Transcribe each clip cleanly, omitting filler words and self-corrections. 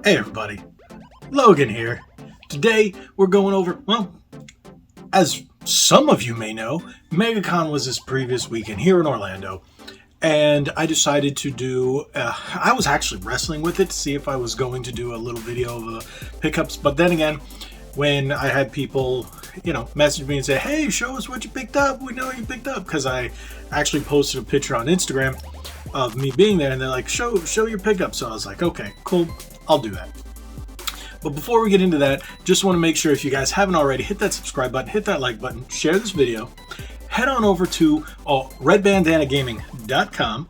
Hey everybody, Logan here. Today we're going over, well, as some of you may know, MegaCon was this previous weekend here in Orlando, and I decided to do, I was actually wrestling with it to see if I was going to do a little video of the pickups, but then again, when I had people, message me and say, hey, show us what you picked up, we know what you picked up, because I actually posted a picture on Instagram of me being there, and they're like, show your pickup. So I was like, okay, cool, I'll do that. But before we get into that, just want to make sure if you guys haven't already, hit that subscribe button, hit that like button, share this video, head on over to redbandanagaming.com,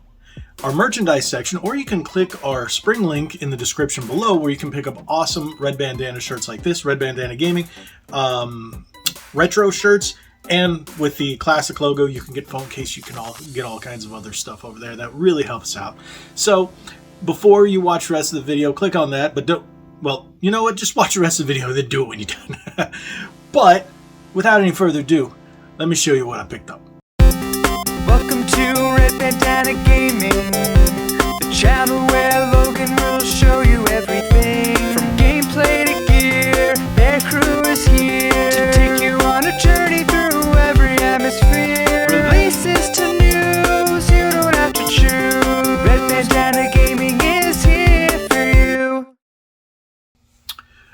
our merchandise section, or you can click our spring link in the description below where you can pick up awesome Red Bandana shirts like this, Red Bandana Gaming, retro shirts, and with the classic logo, you can get phone case, you can get all kinds of other stuff over there. That really helps out. So before you watch the rest of the video, click on that, but don't, well, you know what? Just watch the rest of the video, then do it when you're done. But without any further ado, let me show you what I picked up. Welcome to Red Bandana Gaming, the channel where Logan will show you everything from gameplay to gear. Their crew is here to take you on a journey through every atmosphere. Releases to news, you don't have to choose. Red Bandana Gaming is here for you.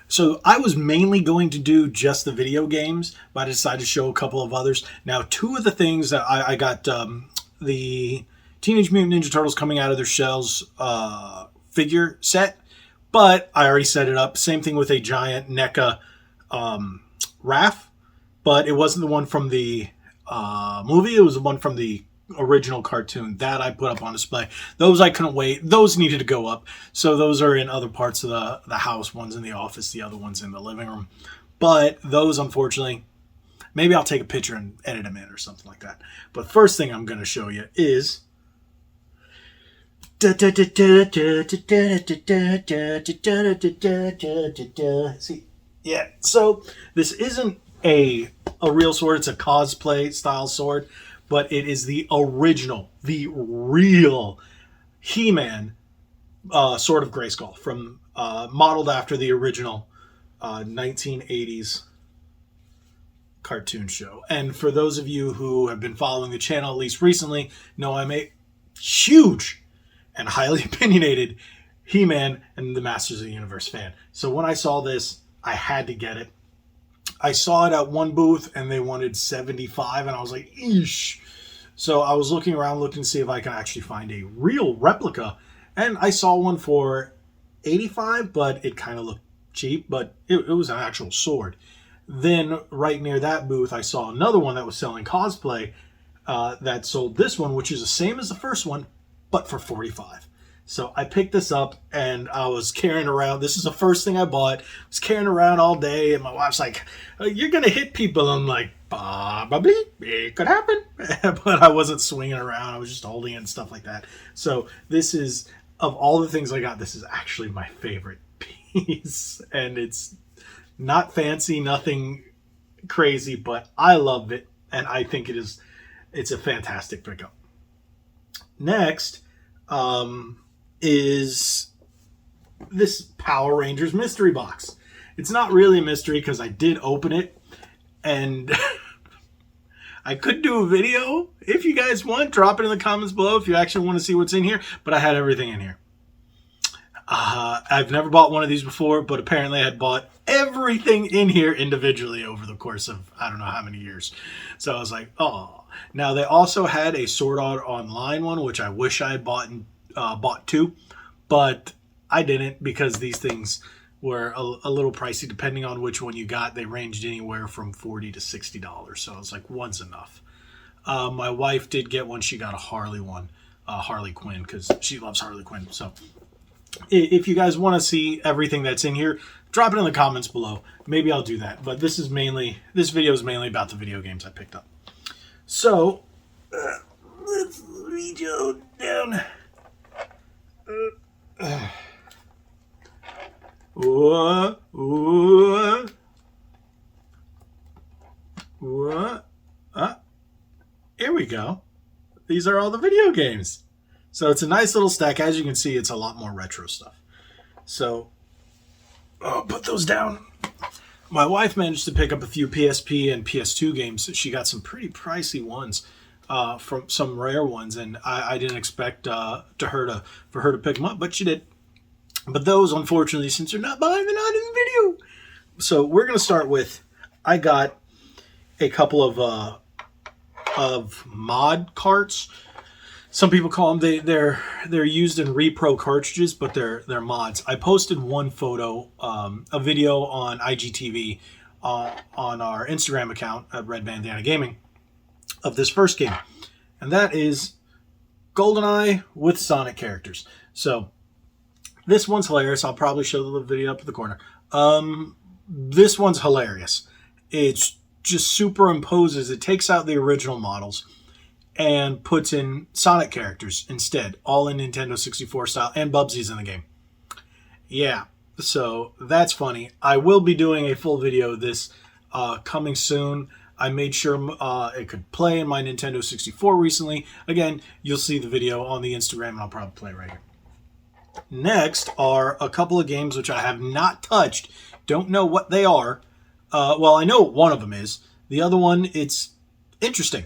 So I was mainly going to do just the video games, but I decided to show a couple of others. Now, two of the things that I got, the Teenage Mutant Ninja Turtles coming out of their shells figure set, but I already set it up. Same thing with a giant NECA Raph, but it wasn't the one from the movie. It was the one from the original cartoon that I put up on display. Those I couldn't wait. Those needed to go up. So those are in other parts of the house. One's in the office, the other one's in the living room. But those, unfortunately, maybe I'll take a picture and edit them in or something like that. But first thing I'm going to show you is see, yeah. So this isn't a real sword. It's a cosplay style sword. But it is the original, the real He-Man Sword of Grayskull, from modeled after the original 1980s cartoon show. And for those of you who have been following the channel at least recently, know I'm a huge and highly opinionated He-Man and the Masters of the Universe fan. So when I saw this, I had to get it. I saw it at one booth and they wanted $75 and I was like, eesh. So I was looking around looking to see if I can actually find a real replica, and I saw one for $85, but it kind of looked cheap, but it was an actual sword. Then right near that booth, I saw another one that was selling cosplay that sold this one, which is the same as the first one, but for $45. So I picked this up and I was carrying around. This is the first thing I bought. I was carrying around all day and my wife's like, you're going to hit people. I'm like, probably. It could happen. But I wasn't swinging around. I was just holding it and stuff like that. So this is, of all the things I got, this is actually my favorite piece. And it's not fancy, nothing crazy, but I love it. And I think it's a fantastic pickup. Next, is this Power Rangers mystery box. It's not really a mystery because I did open it and I could do a video if you guys want. Drop it in the comments below if you actually want to see what's in here, but I had everything in here. I've never bought one of these before, but apparently I had bought everything in here individually over the course of I don't know how many years. So I was like, oh. Now they also had a Sword Art Online one, which I wish I had bought two, but I didn't because these things were a little pricey depending on which one you got. They ranged anywhere from $40 to $60, so I was like, one's enough. My wife did get one. She got a Harley one, Harley Quinn, because she loves Harley Quinn. So if you guys want to see everything that's in here, drop it in the comments below. Maybe I'll do that, but this video is mainly about the video games I picked up. So let's read you down. What? Here we go. These are all the video games. So it's a nice little stack. As you can see, it's a lot more retro stuff. So put those down. My wife managed to pick up a few PSP and PS2 games. She got some pretty pricey ones, from some rare ones, and I didn't expect for her to pick them up, but she did. But those, unfortunately, since they're not mine, they're not in the video. So we're gonna start with. I got a couple of mod carts. Some people call them they're used in repro cartridges, but they're mods. I posted one photo, a video on IGTV, on our Instagram account at Red Bandana Gaming, of this first game, and that is GoldenEye with Sonic characters. So this one's hilarious. I'll probably show the little video up in the corner. This one's hilarious. It's just superimposes. It takes out the original models and puts in Sonic characters instead, all in Nintendo 64 style, and Bubsy's in the game. Yeah, so that's funny. I will be doing a full video of this coming soon. I made sure it could play in my Nintendo 64 recently. Again, you'll see the video on the Instagram, and I'll probably play it right here. Next are a couple of games which I have not touched. Don't know what they are. Well, I know what one of them is. The other one, it's interesting.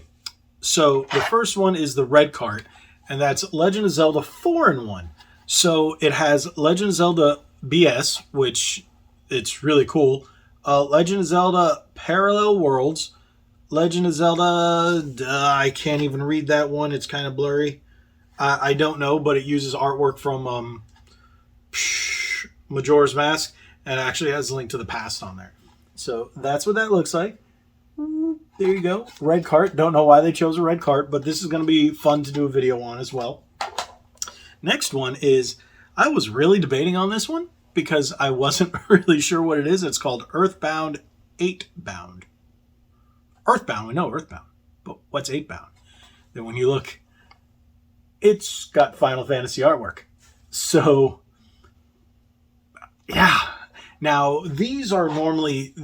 So the first one is the red cart, and that's Legend of Zelda 4-in-1. So it has Legend of Zelda BS, which it's really cool. Legend of Zelda Parallel Worlds. Legend of Zelda, I can't even read that one. It's kind of blurry. I don't know, but it uses artwork from Majora's Mask, and it actually has a link to the past on there. So that's what that looks like. There you go. Red cart. Don't know why they chose a red cart, but this is going to be fun to do a video on as well. Next one is, I was really debating on this one because I wasn't really sure what it is. It's called Earthbound 8-Bound. Earthbound, we know Earthbound, but what's 8-Bound? Then when you look, it's got Final Fantasy artwork. So, yeah. Now, these are normally,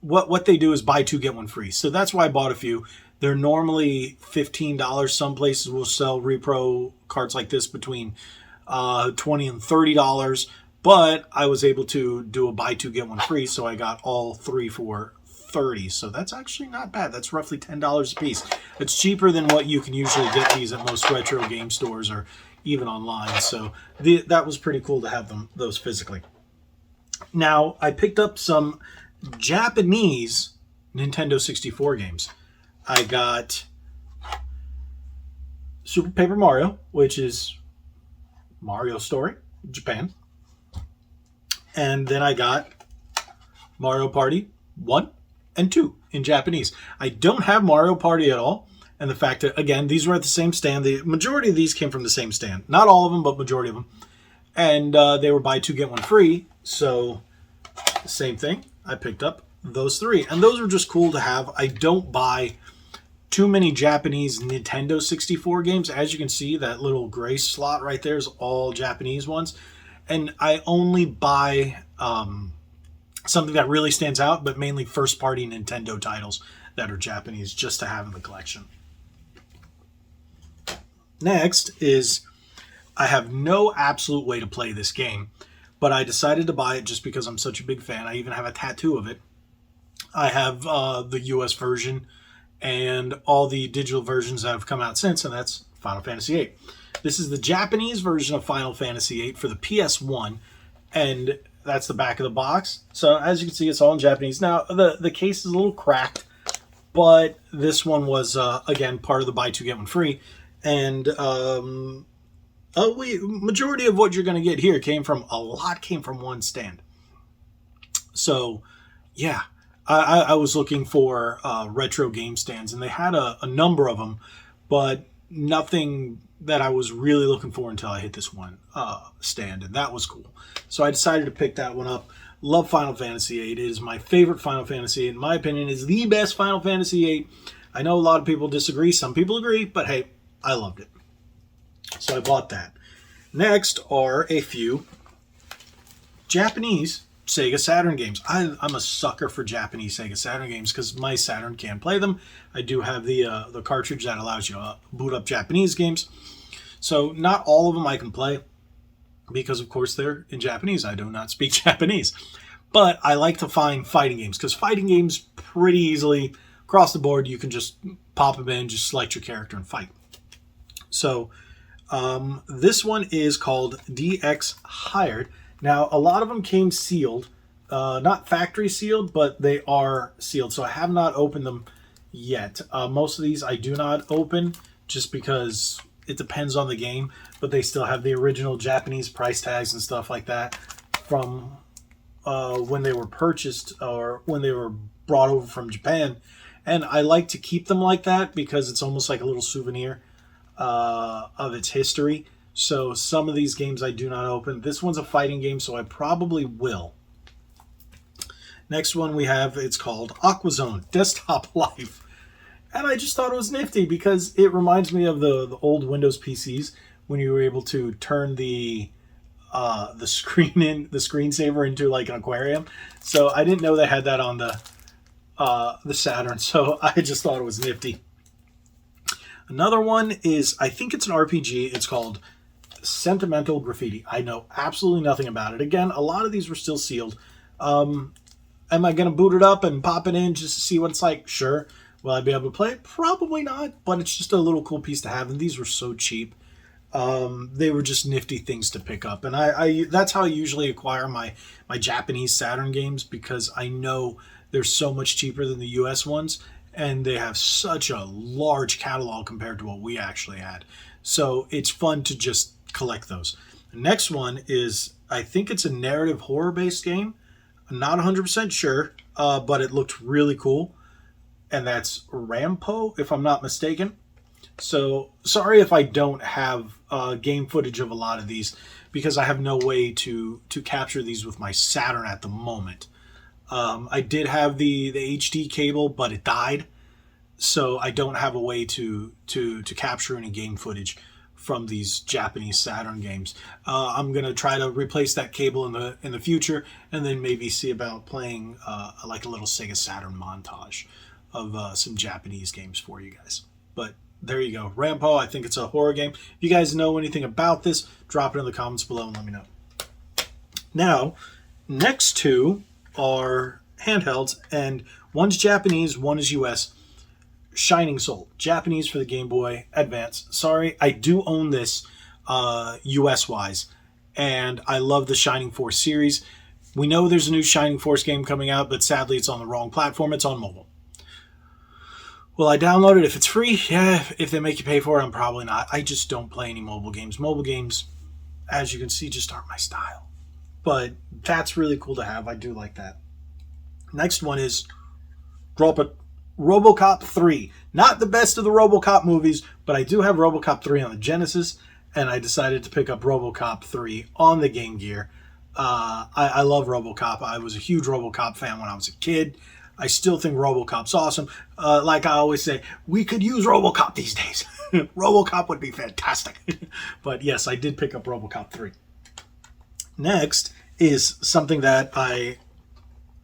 what they do is buy two, get one free. So that's why I bought a few. They're normally $15. Some places will sell repro carts like this between $20 and $30. But I was able to do a buy two, get one free. So I got all three for $30. So that's actually not bad. That's roughly $10 a piece. It's cheaper than what you can usually get these at most retro game stores or even online. So that was pretty cool to have those physically. Now, I picked up some Japanese Nintendo 64 games. I got Super Paper Mario, which is Mario Story, Japan. And then I got Mario Party 1 and 2 in Japanese. I don't have Mario Party at all. And the fact that, again, these were at the same stand. The majority of these came from the same stand. Not all of them, but majority of them. And they were buy two, get one free. So, same thing. I picked up those three. And those were just cool to have. I don't buy too many Japanese Nintendo 64 games. As you can see, that little gray slot right there is all Japanese ones. And I only buy something that really stands out, but mainly first-party Nintendo titles that are Japanese, just to have in the collection. Next is, I have no absolute way to play this game, but I decided to buy it just because I'm such a big fan. I even have a tattoo of it. I have the US version and all the digital versions that have come out since, and that's Final Fantasy VIII. This is the Japanese version of Final Fantasy VIII for the PS1, and that's the back of the box. So as you can see, it's all in Japanese. Now, the case is a little cracked, but this one was, again, part of the buy two, get one free. And majority of what you're going to get here came from one stand. So, yeah, I was looking for retro game stands, and they had a number of them, but nothing that I was really looking for until I hit this one stand, and that was cool. So I decided to pick that one up. Love Final Fantasy VIII. It is my favorite Final Fantasy VIII. In my opinion, is the best Final Fantasy VIII. I know a lot of people disagree. Some people agree, but hey, I loved it. So I bought that. Next are a few Japanese Sega Saturn games. I'm a sucker for Japanese Sega Saturn games because my Saturn can't play them. I do have the cartridge that allows you to boot up Japanese games. So not all of them I can play because, of course, they're in Japanese. I do not speak Japanese. But I like to find fighting games, because fighting games pretty easily across the board, you can just pop them in, just select your character and fight. So this one is called DX Hired. Now, a lot of them came sealed, not factory sealed, but they are sealed. So I have not opened them yet. Most of these I do not open just because it depends on the game, but they still have the original Japanese price tags and stuff like that from when they were purchased or when they were brought over from Japan. And I like to keep them like that because it's almost like a little souvenir of its history. So some of these games I do not open. This one's a fighting game, so I probably will. Next one we have, it's called Aquazone Desktop Life. And I just thought it was nifty because it reminds me of the old Windows PCs when you were able to turn the screensaver into like an aquarium. So I didn't know they had that on the Saturn, so I just thought it was nifty. Another one is, I think it's an RPG. It's called Sentimental Graffiti. I know absolutely nothing about it. Again, a lot of these were still sealed. Am I going to boot it up and pop it in just to see what it's like? Sure. Will I be able to play it? Probably not, but it's just a little cool piece to have, and these were so cheap. They were just nifty things to pick up, and I that's how I usually acquire my Japanese Saturn games, because I know they're so much cheaper than the US ones, and they have such a large catalog compared to what we actually had. So it's fun to just collect those. The next one is, I think it's a narrative horror-based game. I'm not 100% sure, but it looked really cool. And that's Rampo, if I'm not mistaken. So sorry if I don't have game footage of a lot of these, because I have no way to capture these with my Saturn at the moment. I did have the HD cable, but it died, so I don't have a way to capture any game footage from these Japanese Saturn games. I'm gonna try to replace that cable in the future, and then maybe see about playing like a little Sega Saturn montage of some Japanese games for you guys. But there you go, Rampo. I think it's a horror game. If you guys know anything about this, drop it in the comments below and let me know. Now, next two are handhelds, and one's Japanese, one is US. Shining Soul, Japanese for the Game Boy Advance. Sorry, I do own this US wise, and I love the Shining Force series. We know there's a new Shining Force game coming out, but sadly it's on the wrong platform. It's on mobile. Will I download it if it's free? Yeah, if they make you pay for it, I'm probably not. I just don't play any mobile games. Mobile games, as you can see, just aren't my style. But that's really cool to have. I do like that. Next one is Drop It. RoboCop 3. Not the best of the RoboCop movies, but I do have RoboCop 3 on the Genesis, and I decided to pick up RoboCop 3 on the Game Gear. I love RoboCop. I was a huge RoboCop fan when I was a kid. I still think RoboCop's awesome. Like I always say, we could use RoboCop these days. RoboCop would be fantastic. But yes, I did pick up RoboCop 3. Next is something that I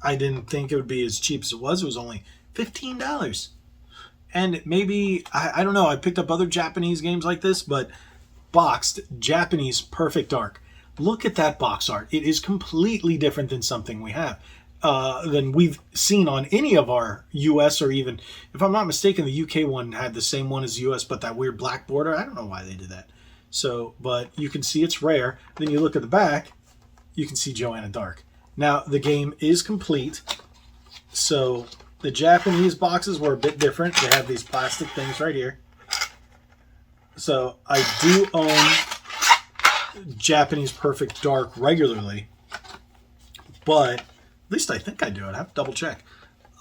didn't think it would be as cheap as it was. It was only $15. And maybe, I don't know, I picked up other Japanese games like this, but boxed Japanese Perfect Dark. Look at that box art. It is completely different than something we have, than we've seen on any of our US, or even, if I'm not mistaken, the UK one had the same one as US, but that weird black border. I don't know why they did that. So, but you can see it's rare. Then you look at the back, you can see Joanna Dark. Now, the game is complete, so the Japanese boxes were a bit different. They have these plastic things right here. So I do own Japanese Perfect Dark regularly, but at least I think I do. I'd have to double check.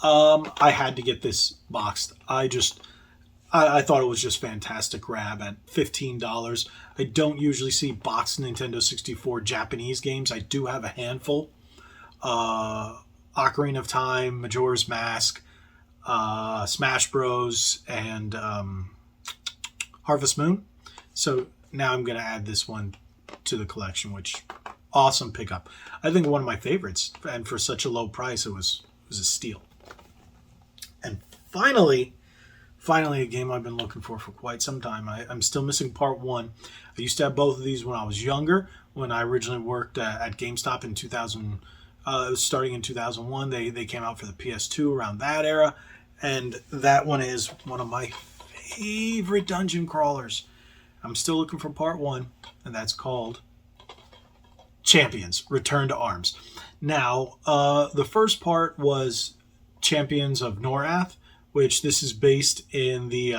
I had to get this boxed. I thought it was just fantastic grab at $15. I don't usually see boxed Nintendo 64 Japanese games. I do have a handful. Ocarina of Time, Majora's Mask, Smash Bros, and Harvest Moon. So now I'm going to add this one to the collection, which awesome pickup. I think one of my favorites, and for such a low price, it was a steal. And finally, a game I've been looking for quite some time. I'm still missing part 1. I used to have both of these when I was younger, when I originally worked at GameStop in starting in 2001. They came out for the PS2 around that era, and that one is one of my favorite dungeon crawlers. I'm still looking for part 1, and that's called Champions: Return to Arms. Now, the first part was Champions of Norath, which this is based in the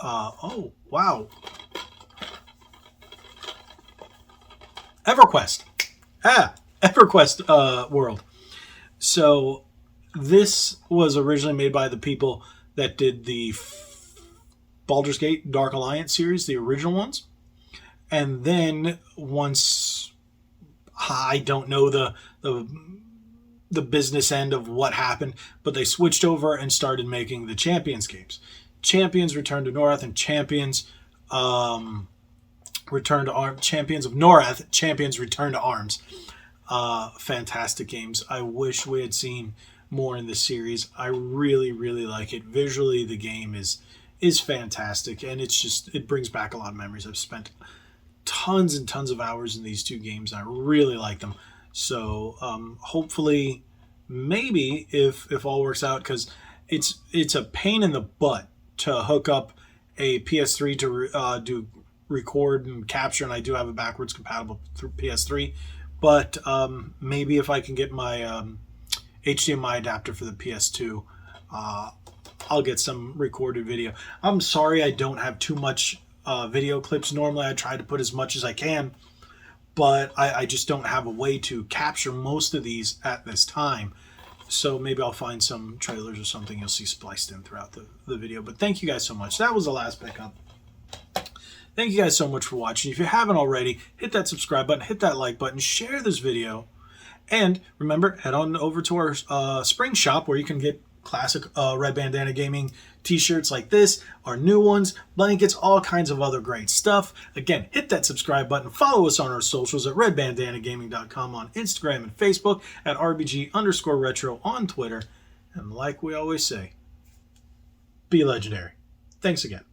oh wow, EverQuest world. So this was originally made by the people that did the Baldur's Gate Dark Alliance series, the original ones. And then once, I don't know the business end of what happened, but they switched over and started making the Champions games. Champions Return to Norath and Champions Return to Arms. Champions of Norath, Champions Return to Arms. Fantastic games. I wish we had seen more in this series. I really, really like it. Visually, the game is fantastic, and it brings back a lot of memories. I've spent tons and tons of hours in these two games, and I really like them. So hopefully, maybe if all works out, because it's a pain in the butt to hook up a PS3 to do record and capture, and I do have a backwards compatible through PS3. But maybe if I can get my HDMI adapter for the PS2, I'll get some recorded video. I'm sorry I don't have too much video clips. Normally I try to put as much as I can, but I just don't have a way to capture most of these at this time. So maybe I'll find some trailers or something you'll see spliced in throughout the video. But thank you guys so much. That was the last pickup. Thank you guys so much for watching. If you haven't already, hit that subscribe button, hit that like button, share this video. And remember, head on over to our spring shop where you can get classic Red Bandana Gaming t-shirts like this, our new ones, blankets, all kinds of other great stuff. Again, hit that subscribe button. Follow us on our socials at redbandanagaming.com on Instagram and Facebook, at RBG_retro on Twitter. And like we always say, be legendary. Thanks again.